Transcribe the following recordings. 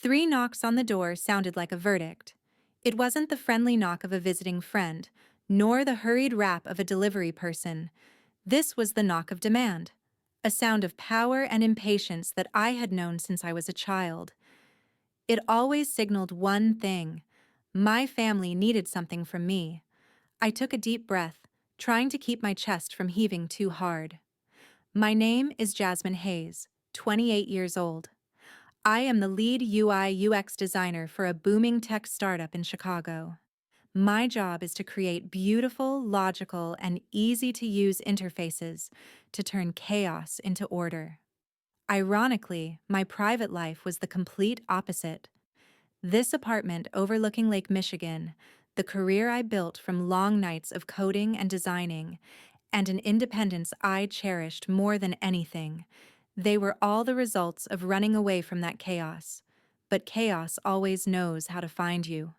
3 knocks on the door sounded like a verdict. It wasn't the friendly knock of a visiting friend, nor the hurried rap of a delivery person. This was the knock of demand, a sound of power and impatience that I had known since I was a child. It always signaled one thing: my family needed something from me. I took a deep breath, trying to keep my chest from heaving too hard. My name is Jasmine Hayes, 28 years old. I am the lead UI/UX designer for a booming tech startup in Chicago. My job is to create beautiful, logical, and easy-to-use interfaces to turn chaos into order. Ironically, my private life was the complete opposite. This apartment overlooking Lake Michigan, the career I built from long nights of coding and designing, and an independence I cherished more than anything, they were all the results of running away from that chaos. But chaos always knows how to find you.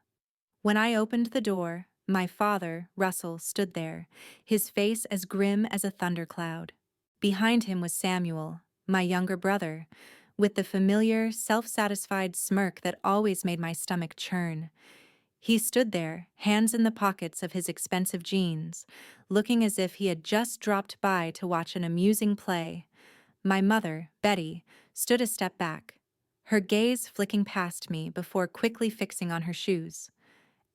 When I opened the door, my father, Russell, stood there, his face as grim as a thundercloud. Behind him was Samuel, my younger brother, with the familiar, self-satisfied smirk that always made my stomach churn. He stood there, hands in the pockets of his expensive jeans, looking as if he had just dropped by to watch an amusing play. My mother, Betty, stood a step back, her gaze flicking past me before quickly fixing on her shoes.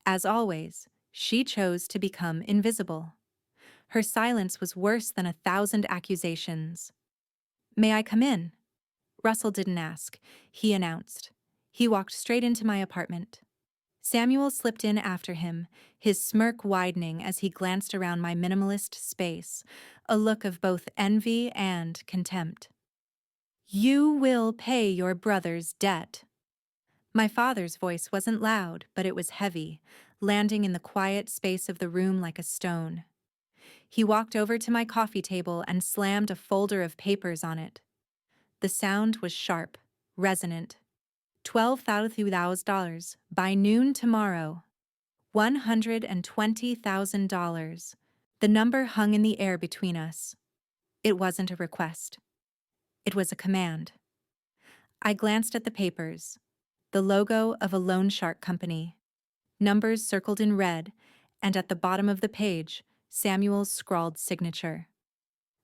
As always, she chose to become invisible. Her silence was worse than 1,000 accusations. "May I come in?" Russell didn't ask. He announced. He walked straight into my apartment. Samuel slipped in after him, his smirk widening as he glanced around my minimalist space, a look of both envy and contempt. "You will pay your brother's debt." My father's voice wasn't loud, but it was heavy, landing in the quiet space of the room like a stone. He walked over to my coffee table and slammed a folder of papers on it. The sound was sharp, resonant. $12,000 by noon tomorrow. $120,000. The number hung in the air between us. It wasn't a request. It was a command. I glanced at the papers. The logo of a loan shark company. Numbers circled in red, and at the bottom of the page, Samuel's scrawled signature.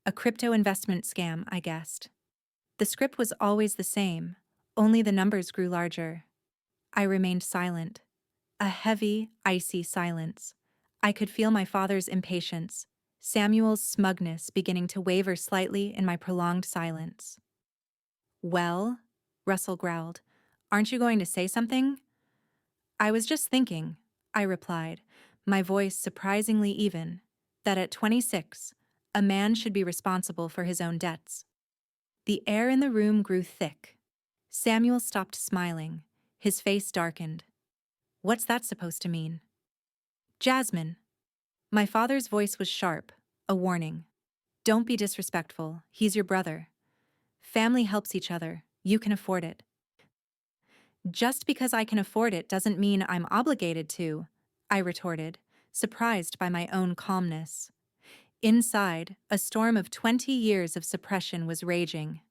A crypto investment scam, I guessed. The script was always the same, only the numbers grew larger. I remained silent. A heavy, icy silence. I could feel my father's impatience, Samuel's smugness beginning to waver slightly in my prolonged silence. "Well," Russell growled, "aren't you going to say something?" "I was just thinking," I replied, my voice surprisingly even, that at 26, a man should be responsible for his own debts. The air in the room grew thick. Samuel stopped smiling. His face darkened. "What's that supposed to mean?" "Jasmine." My father's voice was sharp, a warning. "Don't be disrespectful. He's your brother. Family helps each other. You can afford it." "Just because I can afford it doesn't mean I'm obligated to," I retorted, surprised by my own calmness. Inside, a storm of 20 years of suppression was raging.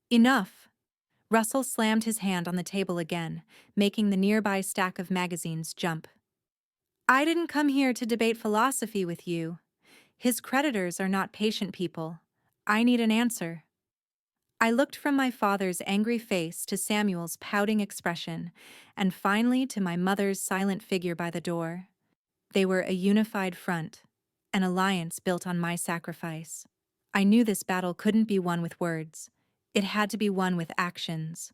"Enough!" Russell slammed his hand on the table again, making the nearby stack of magazines jump. "I didn't come here to debate philosophy with you. His creditors are not patient people. I need an answer." I looked from my father's angry face to Samuel's pouting expression, and finally to my mother's silent figure by the door. They were a unified front, an alliance built on my sacrifice. I knew this battle couldn't be won with words. It had to be won with actions.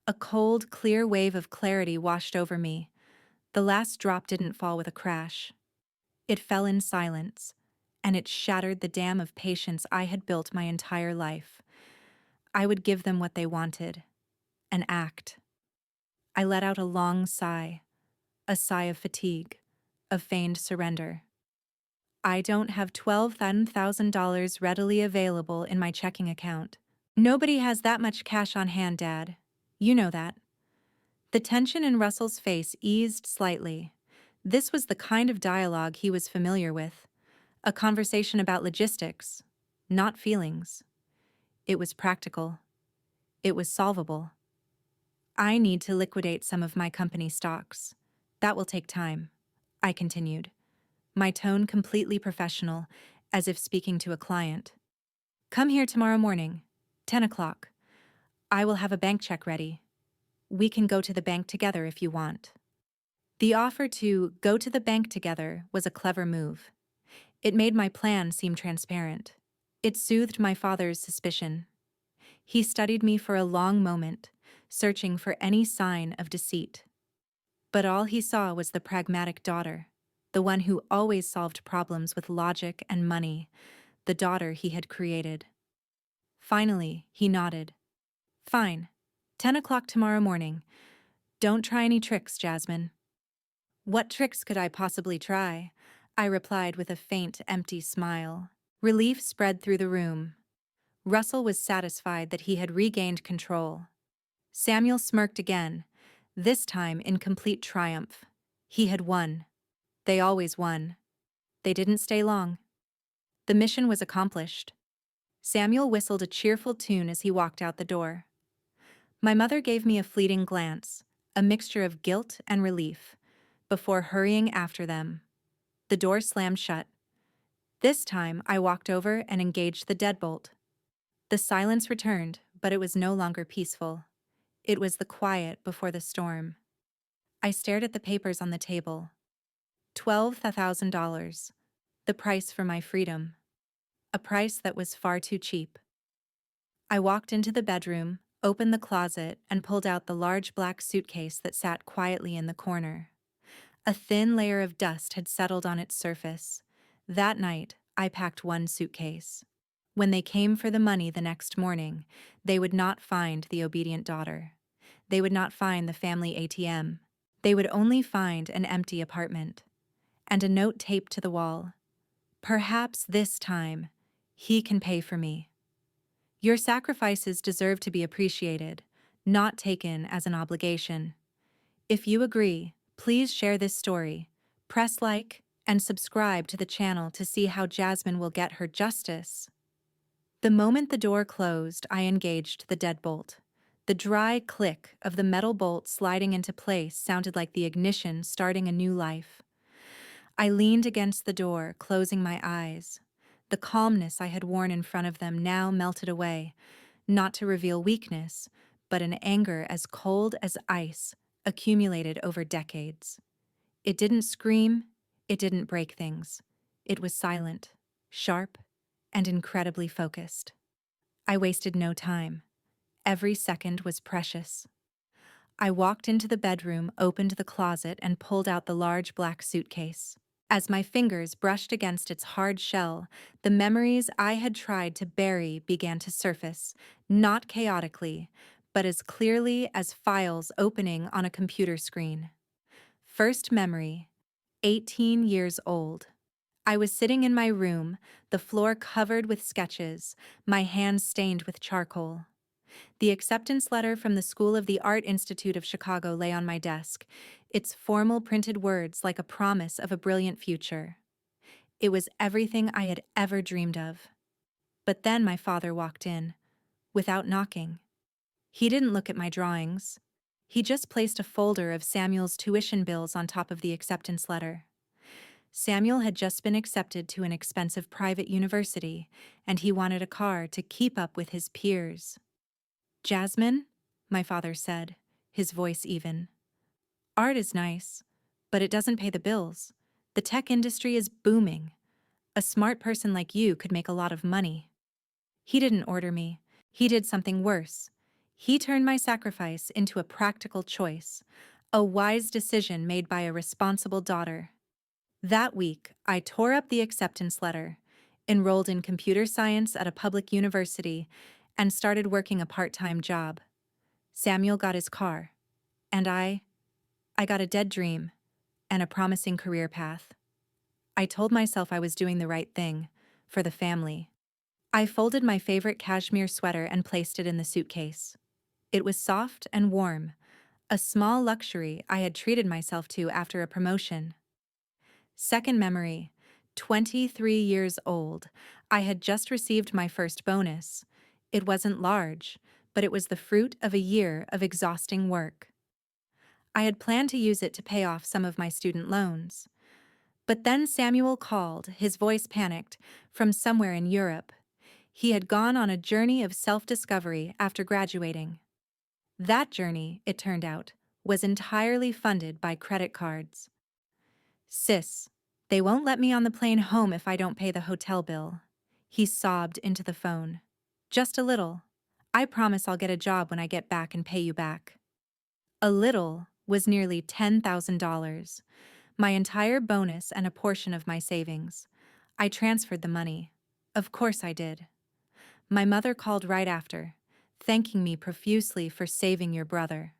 A cold, clear wave of clarity washed over me. The last drop didn't fall with a crash. It fell in silence, and it shattered the dam of patience I had built my entire life. I would give them what they wanted: an act. I let out a long sigh, a sigh of fatigue, of feigned surrender. "I don't have $12,000 readily available in my checking account. Nobody has that much cash on hand, Dad. You know that." The tension in Russell's face eased slightly. This was the kind of dialogue he was familiar with. A conversation about logistics, not feelings. It was practical. It was solvable. I need to liquidate some of my company stocks. That will take time, I continued, my tone completely professional, as if speaking to a client. Come here tomorrow morning, 10 o'clock. I will have a bank check ready. We can go to the bank together if you want. The offer to go to the bank together was a clever move. It made my plan seem transparent. It soothed my father's suspicion. He studied me for a long moment, searching for any sign of deceit. But all he saw was the pragmatic daughter, the one who always solved problems with logic and money, the daughter he had created. Finally, he nodded. Fine. 10 o'clock tomorrow morning. Don't try any tricks, Jasmine. What tricks could I possibly try? I replied with a faint, empty smile. Relief spread through the room. Russell was satisfied that he had regained control. Samuel smirked again, this time in complete triumph. He had won. They always won. They didn't stay long. The mission was accomplished. Samuel whistled a cheerful tune as he walked out the door. My mother gave me a fleeting glance, a mixture of guilt and relief, before hurrying after them. The door slammed shut. This time, I walked over and engaged the deadbolt. The silence returned, but it was no longer peaceful. It was the quiet before the storm. I stared at the papers on the table. $12,000. The price for my freedom. A price that was far too cheap. I walked into the bedroom, opened the closet, and pulled out the large black suitcase that sat quietly in the corner. A thin layer of dust had settled on its surface. That night, I packed one suitcase. When they came for the money the next morning, they would not find the obedient daughter. They would not find the family ATM. They would only find an empty apartment. And a note taped to the wall. Perhaps this time, he can pay for me. Your sacrifices deserve to be appreciated, not taken as an obligation. If you agree, please share this story, press like, and subscribe to the channel to see how Jasmine will get her justice. The moment the door closed, I engaged the deadbolt. The dry click of the metal bolt sliding into place sounded like the ignition starting a new life. I leaned against the door, closing my eyes. The calmness I had worn in front of them now melted away, not to reveal weakness, but an anger as cold as ice, accumulated over decades. It didn't scream, it didn't break things. It was silent, sharp, and incredibly focused. I wasted no time. Every second was precious. I walked into the bedroom, opened the closet, and pulled out the large black suitcase. As my fingers brushed against its hard shell, the memories I had tried to bury began to surface, not chaotically, but as clearly as files opening on a computer screen. First memory, 18 years old. I was sitting in my room, the floor covered with sketches, my hands stained with charcoal. The acceptance letter from the School of the Art Institute of Chicago lay on my desk, its formal printed words like a promise of a brilliant future. It was everything I had ever dreamed of. But then my father walked in, without knocking. He didn't look at my drawings. He just placed a folder of Samuel's tuition bills on top of the acceptance letter. Samuel had just been accepted to an expensive private university, and he wanted a car to keep up with his peers. Jasmine, my father said, his voice even. Art is nice, but it doesn't pay the bills. The tech industry is booming. A smart person like you could make a lot of money. He didn't order me. He did something worse. He turned my sacrifice into a practical choice, a wise decision made by a responsible daughter. That week, I tore up the acceptance letter, enrolled in computer science at a public university, and started working a part-time job. Samuel got his car, and I got a dead dream and a promising career path. I told myself I was doing the right thing, for the family. I folded my favorite cashmere sweater and placed it in the suitcase. It was soft and warm, a small luxury I had treated myself to after a promotion. Second memory, 23 years old. I had just received my first bonus. It wasn't large, but it was the fruit of a year of exhausting work. I had planned to use it to pay off some of my student loans. But then Samuel called, his voice panicked, from somewhere in Europe. He had gone on a journey of self-discovery after graduating. That journey, it turned out, was entirely funded by credit cards. "Sis, they won't let me on the plane home if I don't pay the hotel bill." He sobbed into the phone. "Just a little. I promise I'll get a job when I get back and pay you back." A little was nearly $10,000, my entire bonus and a portion of my savings. I transferred the money. Of course I did. My mother called right after, thanking me profusely for saving your brother.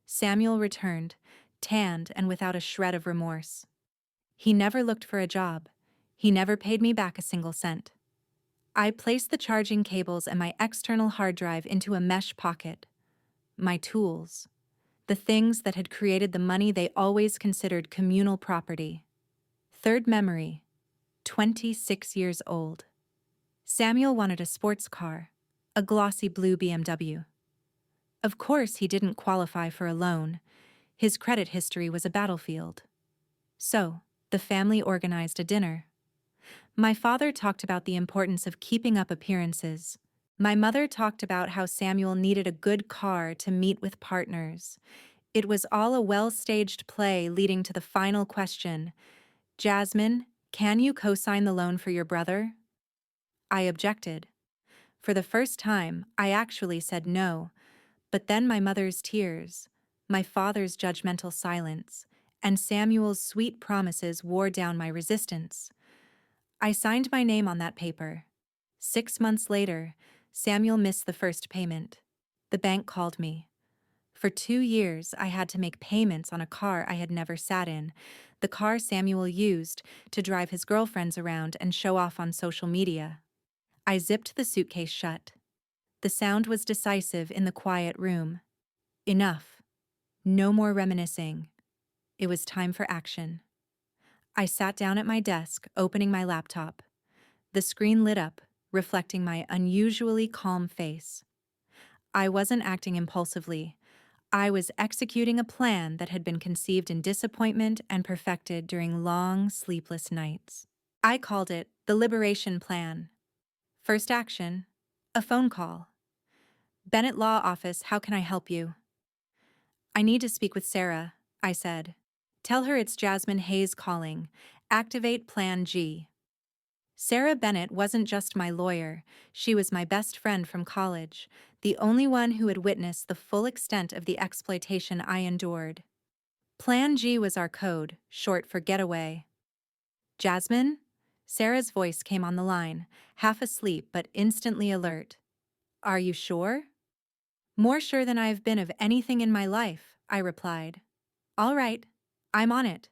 Samuel returned, tanned and without a shred of remorse. He never looked for a job. He never paid me back a single cent. I placed the charging cables and my external hard drive into a mesh pocket. My tools. The things that had created the money they always considered communal property. Third memory, 26 years old. Samuel wanted a sports car, a glossy blue BMW. Of course, he didn't qualify for a loan. His credit history was a battlefield. So, the family organized a dinner. My father talked about the importance of keeping up appearances. My mother talked about how Samuel needed a good car to meet with partners. It was all a well-staged play leading to the final question: "Jasmine, can you co-sign the loan for your brother?" I objected. For the first time, I actually said no, but then my mother's tears, my father's judgmental silence, and Samuel's sweet promises wore down my resistance. I signed my name on that paper. 6 months later, Samuel missed the first payment. The bank called me. For 2 years, I had to make payments on a car I had never sat in, the car Samuel used to drive his girlfriends around and show off on social media. I zipped the suitcase shut. The sound was decisive in the quiet room. Enough. No more reminiscing. It was time for action. I sat down at my desk, opening my laptop. The screen lit up, reflecting my unusually calm face. I wasn't acting impulsively. I was executing a plan that had been conceived in disappointment and perfected during long, sleepless nights. I called it the Liberation Plan. First action: a phone call. "Bennett Law Office, how can I help you?" "I need to speak with Sarah," I said. "Tell her it's Jasmine Hayes calling. Activate Plan G." Sarah Bennett wasn't just my lawyer, she was my best friend from college, the only one who had witnessed the full extent of the exploitation I endured. Plan G was our code, short for getaway. "Jasmine?" Sarah's voice came on the line, half asleep but instantly alert. "Are you sure?" "More sure than I have been of anything in my life," I replied. "All right, I'm on it.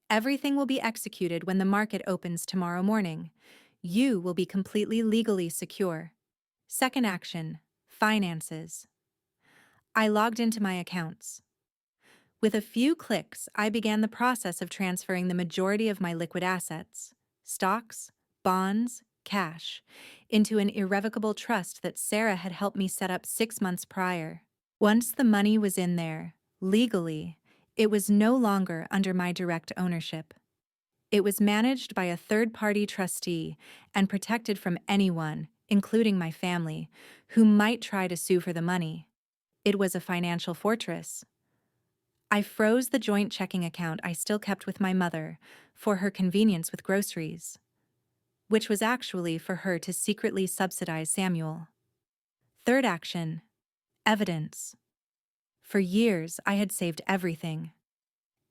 Everything will be executed when the market opens tomorrow morning. You will be completely legally secure." Second action: finances. I logged into my accounts. With a few clicks, I began the process of transferring the majority of my liquid assets, stocks, bonds, cash, into an irrevocable trust that Sarah had helped me set up 6 months prior. Once the money was in there, legally, it was no longer under my direct ownership. It was managed by a third-party trustee and protected from anyone, including my family, who might try to sue for the money. It was a financial fortress. I froze the joint checking account I still kept with my mother for her convenience with groceries, which was actually for her to secretly subsidize Samuel. Third action: evidence. For years, I had saved everything.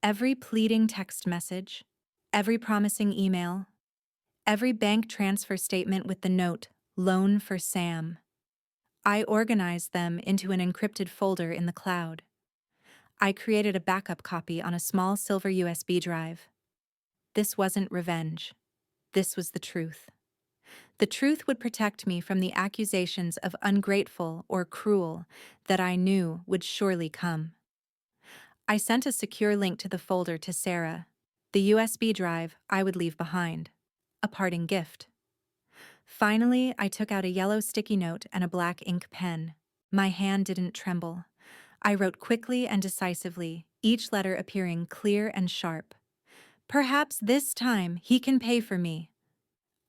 Every pleading text message, every promising email, every bank transfer statement with the note, "Loan for Sam." I organized them into an encrypted folder in the cloud. I created a backup copy on a small silver USB drive. This wasn't revenge. This was the truth. The truth would protect me from the accusations of ungrateful or cruel that I knew would surely come. I sent a secure link to the folder to Sarah. The USB drive I would leave behind. A parting gift. Finally, I took out a yellow sticky note and a black ink pen. My hand didn't tremble. I wrote quickly and decisively, each letter appearing clear and sharp. Perhaps this time he can pay for me.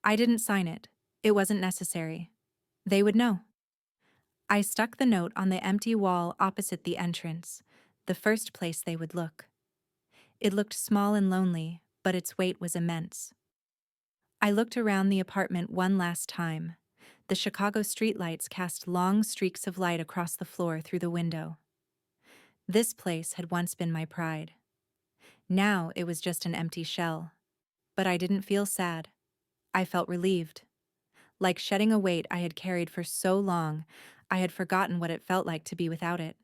I didn't sign it. It wasn't necessary. They would know. I stuck the note on the empty wall opposite the entrance, the first place they would look. It looked small and lonely, but its weight was immense. I looked around the apartment one last time. The Chicago streetlights cast long streaks of light across the floor through the window. This place had once been my pride. Now it was just an empty shell. But I didn't feel sad. I felt relieved. Like shedding a weight I had carried for so long, I had forgotten what it felt like to be without it.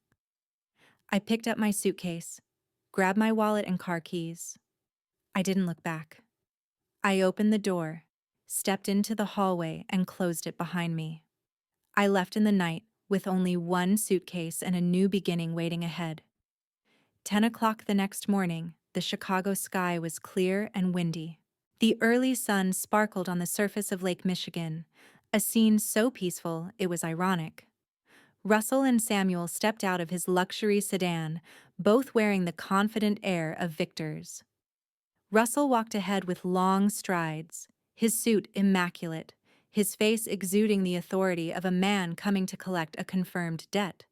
I picked up my suitcase, grabbed my wallet and car keys. I didn't look back. I opened the door, stepped into the hallway, and closed it behind me. I left in the night with only one suitcase and a new beginning waiting ahead. 10 o'clock the next morning, the Chicago sky was clear and windy. The early sun sparkled on the surface of Lake Michigan, a scene so peaceful it was ironic. Russell and Samuel stepped out of his luxury sedan, both wearing the confident air of victors. Russell walked ahead with long strides, his suit immaculate, his face exuding the authority of a man coming to collect a confirmed debt.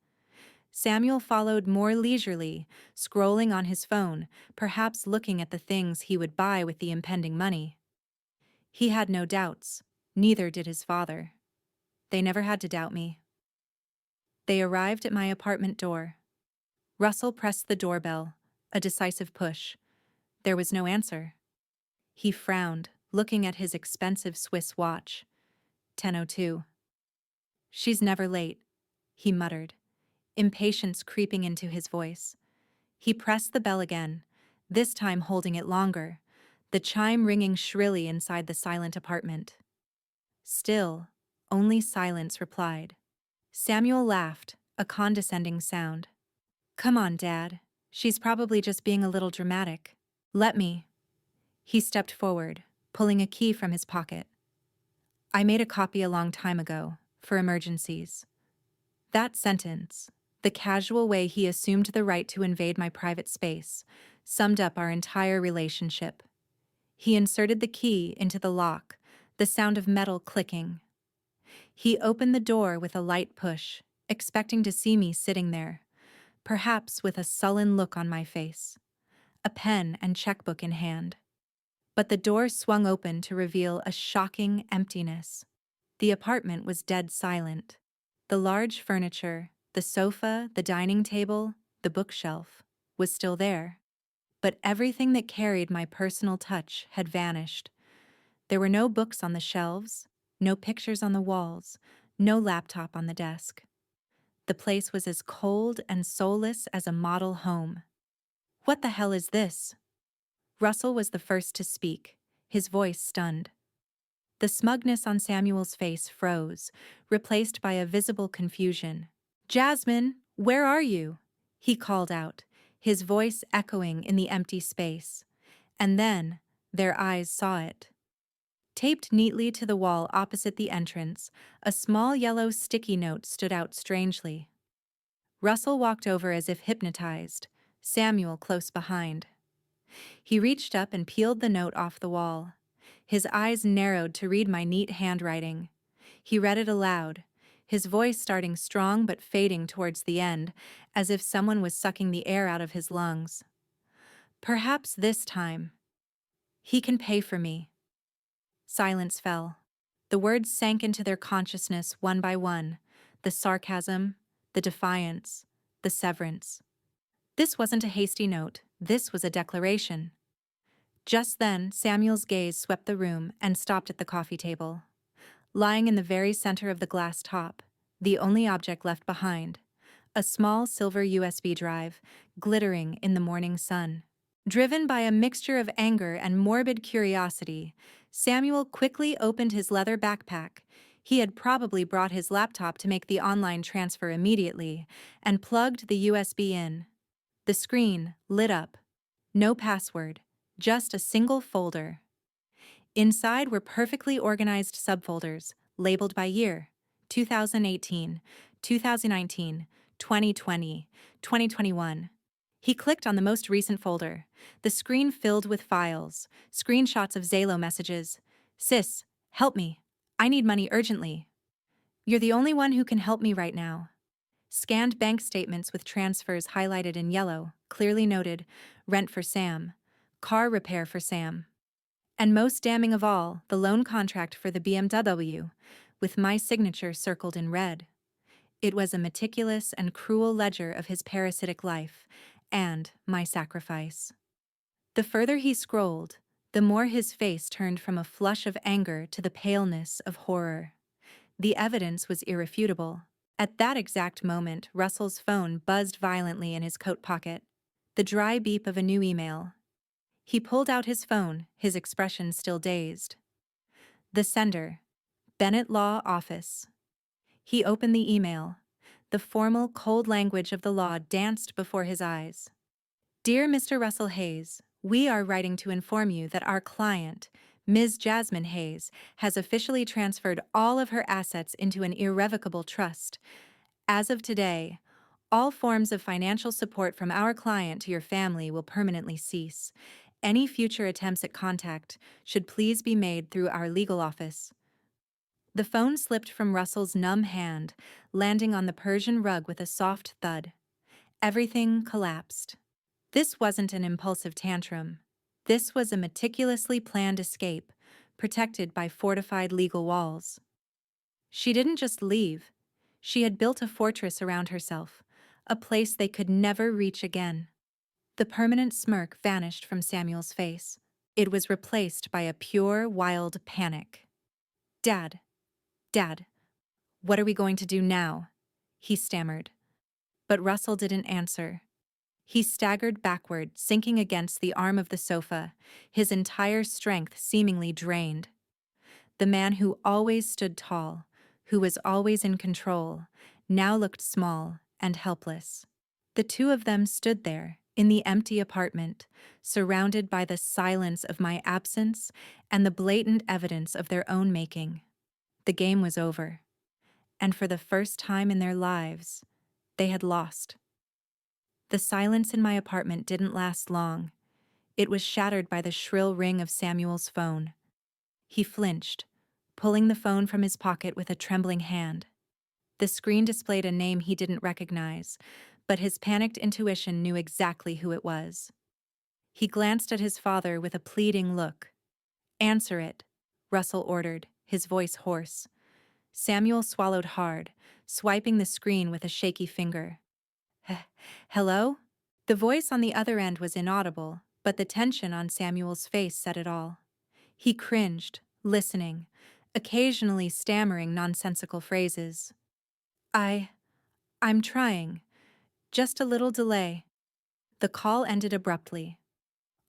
Samuel followed more leisurely, scrolling on his phone, perhaps looking at the things he would buy with the impending money. He had no doubts, neither did his father. They never had to doubt me. They arrived at my apartment door. Russell pressed the doorbell, a decisive push. There was no answer. He frowned, looking at his expensive Swiss watch. 10:02. "She's never late," he muttered, impatience creeping into his voice. He pressed the bell again, this time holding it longer, the chime ringing shrilly inside the silent apartment. Still, only silence replied. Samuel laughed, a condescending sound. "Come on, Dad. She's probably just being a little dramatic. Let me." He stepped forward, pulling a key from his pocket. "I made a copy a long time ago, for emergencies." That sentence, the casual way he assumed the right to invade my private space, summed up our entire relationship. He inserted the key into the lock, the sound of metal clicking. He opened the door with a light push, expecting to see me sitting there, perhaps with a sullen look on my face, a pen and checkbook in hand. But the door swung open to reveal a shocking emptiness. The apartment was dead silent. The large furniture, the sofa, the dining table, the bookshelf, was still there. But everything that carried my personal touch had vanished. There were no books on the shelves, no pictures on the walls, no laptop on the desk. The place was as cold and soulless as a model home. "What the hell is this?" Russell was the first to speak, his voice stunned. The smugness on Samuel's face froze, replaced by a visible confusion. "Jasmine, where are you?" he called out, his voice echoing in the empty space. And then, their eyes saw it. Taped neatly to the wall opposite the entrance, a small yellow sticky note stood out strangely. Russell walked over as if hypnotized, Samuel close behind. He reached up and peeled the note off the wall. His eyes narrowed to read my neat handwriting. He read it aloud, his voice starting strong but fading towards the end, as if someone was sucking the air out of his lungs. "Perhaps this time. He can pay for me." Silence fell. The words sank into their consciousness one by one, the sarcasm, the defiance, the severance. This wasn't a hasty note, this was a declaration. Just then, Samuel's gaze swept the room and stopped at the coffee table. Lying in the very center of the glass top, the only object left behind, a small silver USB drive, glittering in the morning sun. Driven by a mixture of anger and morbid curiosity, Samuel quickly opened his leather backpack. He had probably brought his laptop to make the online transfer immediately, and plugged the USB in. The screen lit up. No password, just a single folder. Inside were perfectly organized subfolders, labeled by year: 2018, 2019, 2020, 2021. He clicked on the most recent folder, the screen filled with files, screenshots of Zalo messages. Sis, help me. I need money urgently. You're the only one who can help me right now. Scanned bank statements with transfers highlighted in yellow, clearly noted, rent for Sam, car repair for Sam. And most damning of all, the loan contract for the BMW, with my signature circled in red. It was a meticulous and cruel ledger of his parasitic life, and my sacrifice. The further he scrolled, the more his face turned from a flush of anger to the paleness of horror. The evidence was irrefutable. At that exact moment, Russell's phone buzzed violently in his coat pocket. The dry beep of a new email. He pulled out his phone, his expression still dazed. The sender, Bennett Law Office. He opened the email. The formal, cold language of the law danced before his eyes. Dear Mr. Russell Hayes, we are writing to inform you that our client, Ms. Jasmine Hayes, has officially transferred all of her assets into an irrevocable trust. As of today, all forms of financial support from our client to your family will permanently cease. Any future attempts at contact should please be made through our legal office. The phone slipped from Russell's numb hand, landing on the Persian rug with a soft thud. Everything collapsed. This wasn't an impulsive tantrum. This was a meticulously planned escape, protected by fortified legal walls. She didn't just leave. She had built a fortress around herself, a place they could never reach again. The permanent smirk vanished from Samuel's face. It was replaced by a pure, wild panic. Dad, what are we going to do now? He stammered. But Russell didn't answer. He staggered backward, sinking against the arm of the sofa, his entire strength seemingly drained. The man who always stood tall, who was always in control, now looked small and helpless. The two of them stood there, in the empty apartment, surrounded by the silence of my absence and the blatant evidence of their own making. The game was over, and for the first time in their lives, they had lost. The silence in my apartment didn't last long. It was shattered by the shrill ring of Samuel's phone. He flinched, pulling the phone from his pocket with a trembling hand. The screen displayed a name he didn't recognize, but his panicked intuition knew exactly who it was. He glanced at his father with a pleading look. "Answer it," Russell ordered, his voice hoarse. Samuel swallowed hard, swiping the screen with a shaky finger. "Hello?" The voice on the other end was inaudible, but the tension on Samuel's face said it all. He cringed, listening, occasionally stammering nonsensical phrases. I'm trying. Just a little delay." The call ended abruptly.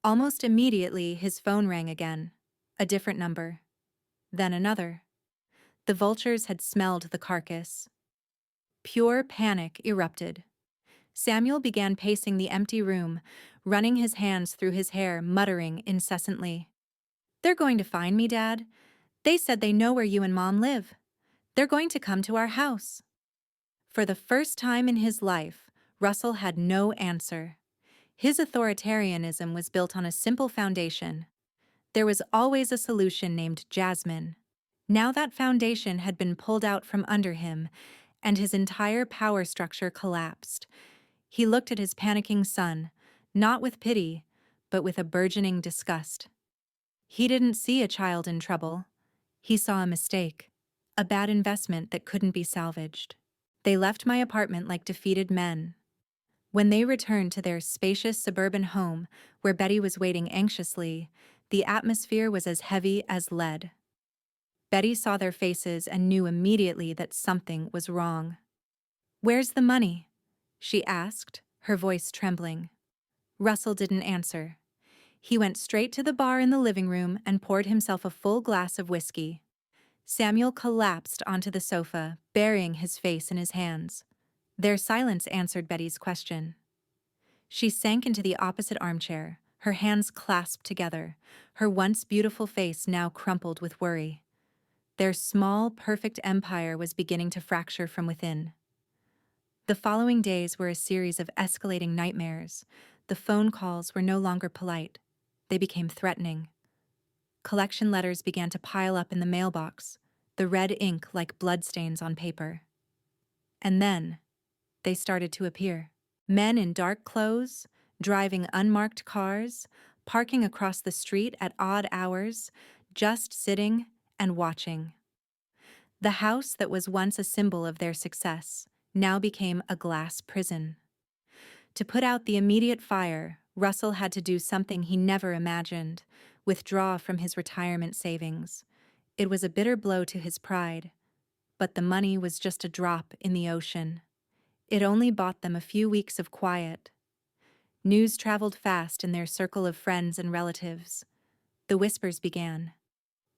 Almost immediately, his phone rang again. A different number. Then another. The vultures had smelled the carcass. Pure panic erupted. Samuel began pacing the empty room, running his hands through his hair, muttering incessantly. "They're going to find me, Dad. They said they know where you and Mom live. They're going to come to our house." For the first time in his life, Russell had no answer. His authoritarianism was built on a simple foundation. There was always a solution named Jasmine. Now that foundation had been pulled out from under him, and his entire power structure collapsed. He looked at his panicking son, not with pity, but with a burgeoning disgust. He didn't see a child in trouble. He saw a mistake, a bad investment that couldn't be salvaged. They left my apartment like defeated men. When they returned to their spacious suburban home, where Betty was waiting anxiously, the atmosphere was as heavy as lead. Betty saw their faces and knew immediately that something was wrong. "Where's the money?" she asked, her voice trembling. Russell didn't answer. He went straight to the bar in the living room and poured himself a full glass of whiskey. Samuel collapsed onto the sofa, burying his face in his hands. Their silence answered Betty's question. She sank into the opposite armchair, her hands clasped together, her once beautiful face now crumpled with worry. Their small, perfect empire was beginning to fracture from within. The following days were a series of escalating nightmares. The phone calls were no longer polite. They became threatening. Collection letters began to pile up in the mailbox, the red ink like bloodstains on paper. And then, they started to appear. Men in dark clothes, driving unmarked cars, parking across the street at odd hours, just sitting and watching. The house that was once a symbol of their success now became a glass prison. To put out the immediate fire, Russell had to do something he never imagined: withdraw from his retirement savings. It was a bitter blow to his pride, but the money was just a drop in the ocean. It only bought them a few weeks of quiet. News traveled fast in their circle of friends and relatives. The whispers began.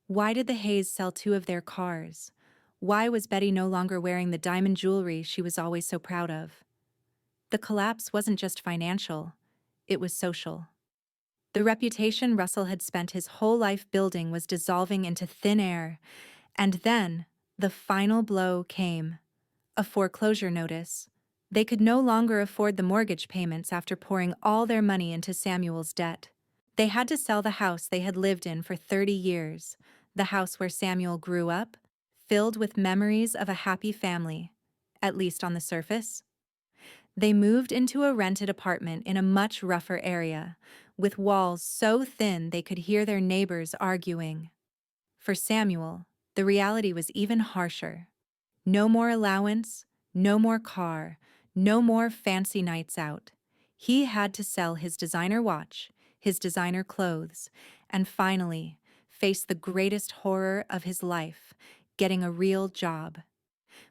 Why did the Hayes sell 2 of their cars? Why was Betty no longer wearing the diamond jewelry she was always so proud of? The collapse wasn't just financial, it was social. The reputation Russell had spent his whole life building was dissolving into thin air, and then the final blow came: a foreclosure notice. They could no longer afford the mortgage payments after pouring all their money into Samuel's debt. They had to sell the house they had lived in for 30 years, the house where Samuel grew up, filled with memories of a happy family, at least on the surface. They moved into a rented apartment in a much rougher area, with walls so thin they could hear their neighbors arguing. For Samuel, the reality was even harsher. No more allowance, no more car, no more fancy nights out. He had to sell his designer watch, his designer clothes, and finally face the greatest horror of his life: getting a real job.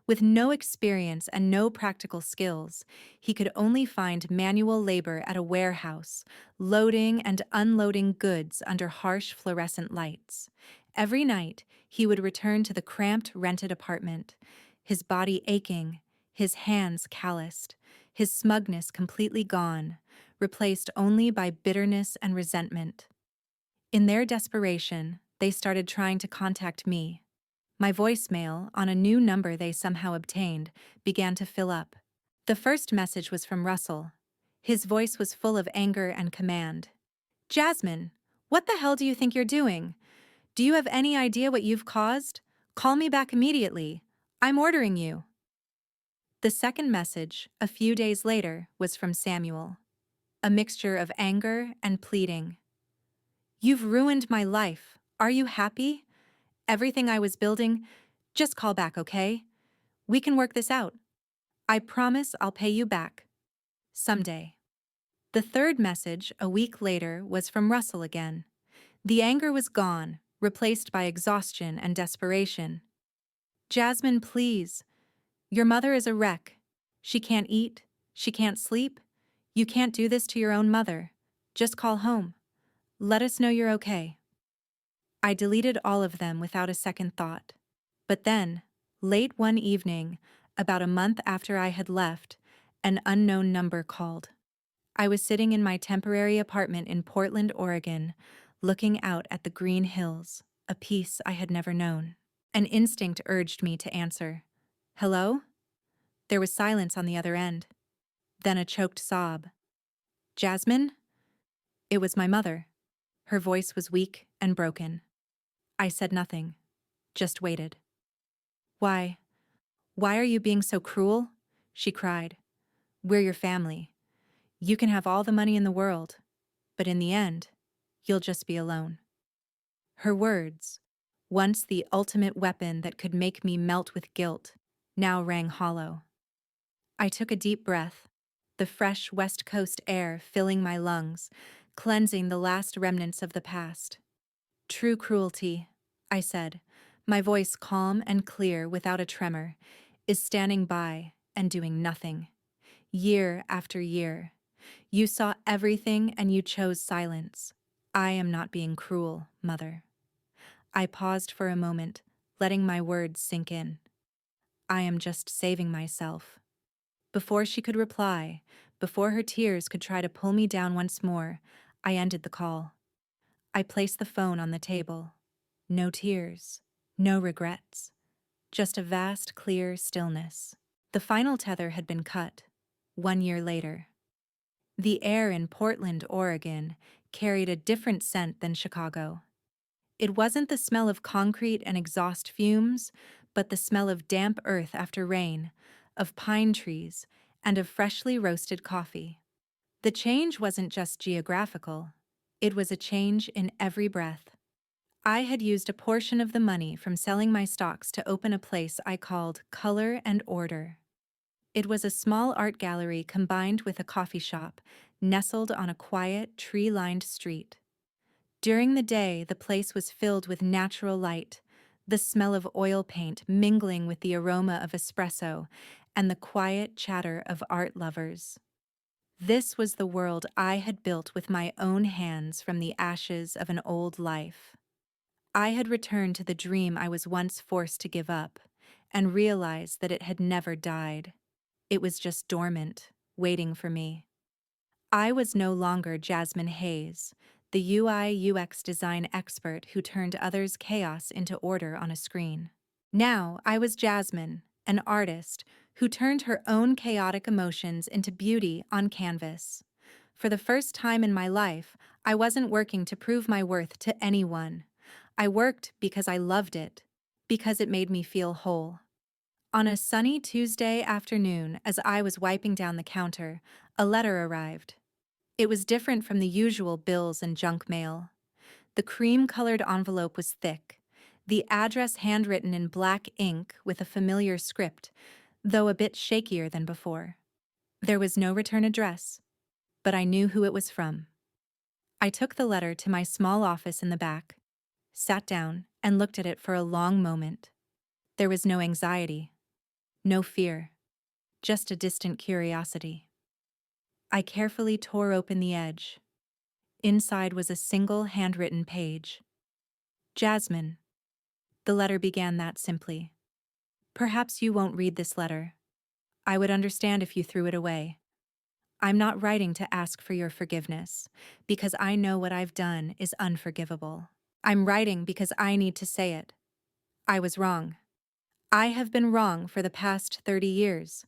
With no experience and no practical skills, he could only find manual labor at a warehouse, loading and unloading goods under harsh fluorescent lights. Every night, he would return to the cramped rented apartment, his body aching, his hands calloused, his smugness completely gone, replaced only by bitterness and resentment. In their desperation, they started trying to contact me. My voicemail, on a new number they somehow obtained, began to fill up. The first message was from Russell. His voice was full of anger and command. "Jasmine, what the hell do you think you're doing? Do you have any idea what you've caused? Call me back immediately. I'm ordering you." The second message, a few days later, was from Samuel. A mixture of anger and pleading. "You've ruined my life. Are you happy? Everything I was building, just call back, okay? We can work this out. I promise I'll pay you back. Someday." The third message, a week later, was from Russell again. The anger was gone, replaced by exhaustion and desperation. "Jasmine, please. Your mother is a wreck. She can't eat. She can't sleep. You can't do this to your own mother. Just call home. Let us know you're okay." I deleted all of them without a second thought. But then, late one evening, about a month after I had left, an unknown number called. I was sitting in my temporary apartment in Portland, Oregon, looking out at the green hills, a peace I had never known. An instinct urged me to answer. "Hello?" There was silence on the other end. Then a choked sob. "Jasmine?" It was my mother. Her voice was weak and broken. I said nothing, just waited. Why are you being so cruel?" she cried. "We're your family. You can have all the money in the world, but in the end, you'll just be alone." Her words, once the ultimate weapon that could make me melt with guilt, now rang hollow. I took a deep breath, the fresh West Coast air filling my lungs, cleansing the last remnants of the past. "True cruelty," I said, my voice calm and clear without a tremor, "is standing by and doing nothing. Year after year. You saw everything and you chose silence. I am not being cruel, Mother." I paused for a moment, letting my words sink in. "I am just saving myself." Before she could reply, before her tears could try to pull me down once more, I ended the call. I placed the phone on the table. No tears, no regrets, just a vast, clear stillness. The final tether had been cut, 1 year later. The air in Portland, Oregon, carried a different scent than Chicago. It wasn't the smell of concrete and exhaust fumes, but the smell of damp earth after rain, of pine trees, and of freshly roasted coffee. The change wasn't just geographical. It was a change in every breath. I had used a portion of the money from selling my stocks to open a place I called Color and Order. It was a small art gallery combined with a coffee shop, nestled on a quiet, tree-lined street. During the day, the place was filled with natural light, the smell of oil paint mingling with the aroma of espresso and the quiet chatter of art lovers. This was the world I had built with my own hands from the ashes of an old life. I had returned to the dream I was once forced to give up, and realized that it had never died. It was just dormant, waiting for me. I was no longer Jasmine Hayes, the UI/UX design expert who turned others' chaos into order on a screen. Now I was Jasmine, an artist who turned her own chaotic emotions into beauty on canvas. For the first time in my life, I wasn't working to prove my worth to anyone. I worked because I loved it, because it made me feel whole. On a sunny Tuesday afternoon, as I was wiping down the counter, a letter arrived. It was different from the usual bills and junk mail. The cream-colored envelope was thick, the address handwritten in black ink with a familiar script, though a bit shakier than before. There was no return address, but I knew who it was from. I took the letter to my small office in the back, sat down, and looked at it for a long moment. There was no anxiety, no fear, just a distant curiosity. I carefully tore open the edge. Inside was a single handwritten page. Jasmine. The letter began that simply. Perhaps you won't read this letter. I would understand if you threw it away. I'm not writing to ask for your forgiveness, because I know what I've done is unforgivable. I'm writing because I need to say it. I was wrong. I have been wrong for the past 30 years.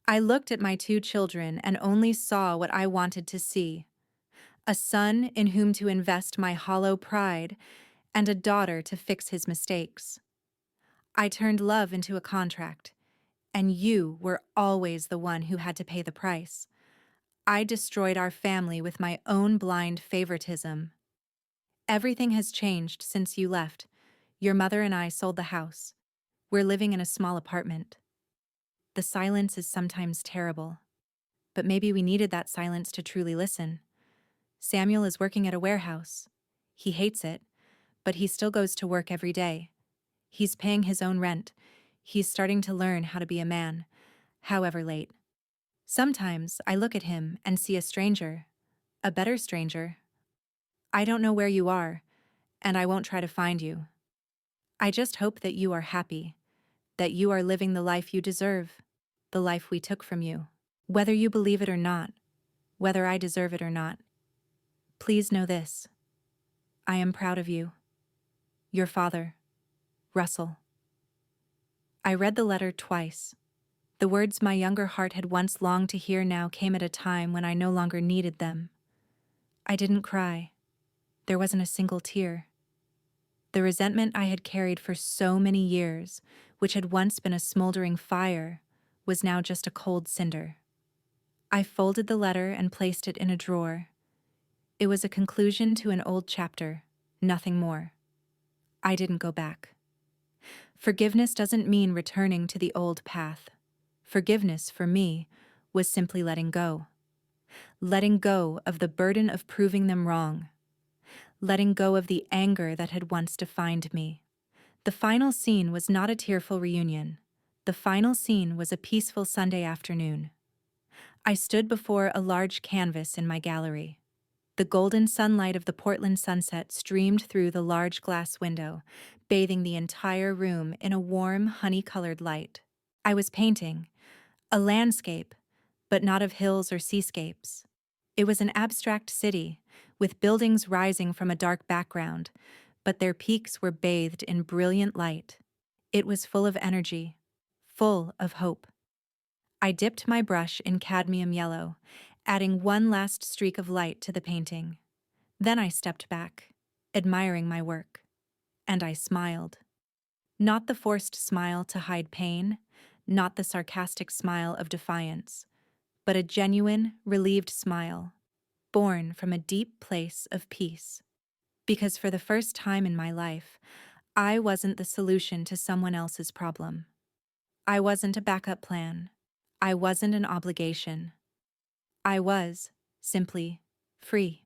I looked at my 2 children and only saw what I wanted to see. A son in whom to invest my hollow pride, and a daughter to fix his mistakes. I turned love into a contract, and you were always the one who had to pay the price. I destroyed our family with my own blind favoritism. Everything has changed since you left. Your mother and I sold the house. We're living in a small apartment. The silence is sometimes terrible, but maybe we needed that silence to truly listen. Samuel is working at a warehouse. He hates it, but he still goes to work every day. He's paying his own rent. He's starting to learn how to be a man, however late. Sometimes I look at him and see a stranger, a better stranger. I don't know where you are, and I won't try to find you. I just hope that you are happy, that you are living the life you deserve, the life we took from you. Whether you believe it or not, whether I deserve it or not, please know this. I am proud of you. Your father, Russell. I read the letter twice. The words my younger heart had once longed to hear now came at a time when I no longer needed them. I didn't cry. There wasn't a single tear. The resentment I had carried for so many years, which had once been a smoldering fire, was now just a cold cinder. I folded the letter and placed it in a drawer. It was a conclusion to an old chapter, nothing more. I didn't go back. Forgiveness doesn't mean returning to the old path. Forgiveness, for me, was simply letting go. Letting go of the burden of proving them wrong. Letting go of the anger that had once defined me. The final scene was not a tearful reunion. The final scene was a peaceful Sunday afternoon. I stood before a large canvas in my gallery. The golden sunlight of the Portland sunset streamed through the large glass window, bathing the entire room in a warm, honey-colored light. I was painting, a landscape, but not of hills or seascapes. It was an abstract city, with buildings rising from a dark background, but their peaks were bathed in brilliant light. It was full of energy, full of hope. I dipped my brush in cadmium yellow, adding one last streak of light to the painting. Then I stepped back, admiring my work. And I smiled. Not the forced smile to hide pain, not the sarcastic smile of defiance, but a genuine, relieved smile, born from a deep place of peace. Because for the first time in my life, I wasn't the solution to someone else's problem. I wasn't a backup plan. I wasn't an obligation. I was, simply, free.